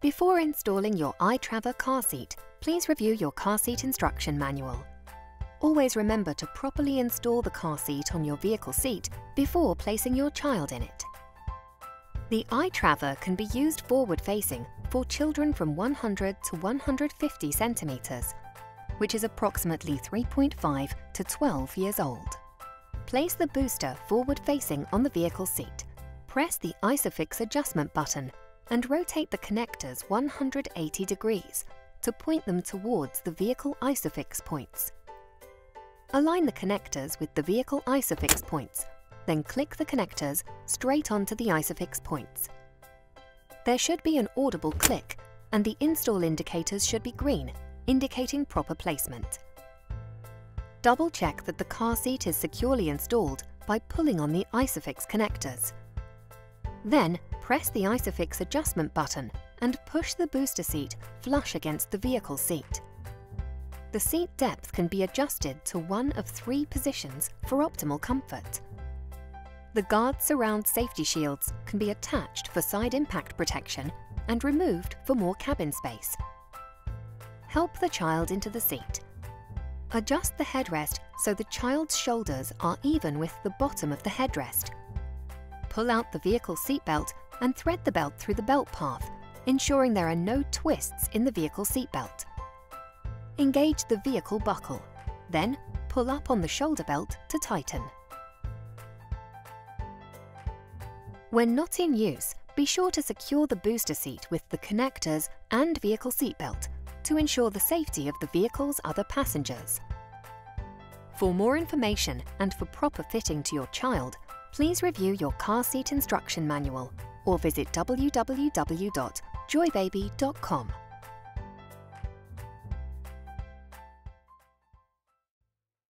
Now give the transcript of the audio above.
Before installing your i-Traver car seat, please review your car seat instruction manual. Always remember to properly install the car seat on your vehicle seat before placing your child in it. The i-Traver can be used forward-facing for children from 100 to 150 centimeters, which is approximately 3.5 to 12 years old. Place the booster forward-facing on the vehicle seat. Press the ISOFIX adjustment button and rotate the connectors 180 degrees to point them towards the vehicle ISOFIX points. Align the connectors with the vehicle ISOFIX points, then click the connectors straight onto the ISOFIX points. There should be an audible click, and the install indicators should be green, indicating proper placement. Double-check that the car seat is securely installed by pulling on the ISOFIX connectors. Then, press the ISOFIX adjustment button and push the booster seat flush against the vehicle seat. The seat depth can be adjusted to one of 3 positions for optimal comfort. The guard surround safety shields can be attached for side impact protection and removed for more cabin space. Help the child into the seat. Adjust the headrest so the child's shoulders are even with the bottom of the headrest. Pull out the vehicle seatbelt and thread the belt through the belt path, ensuring there are no twists in the vehicle seatbelt. Engage the vehicle buckle, then pull up on the shoulder belt to tighten. When not in use, be sure to secure the booster seat with the connectors and vehicle seatbelt to ensure the safety of the vehicle's other passengers. For more information and for proper fitting to your child, please review your car seat instruction manual or visit www.joybaby.com.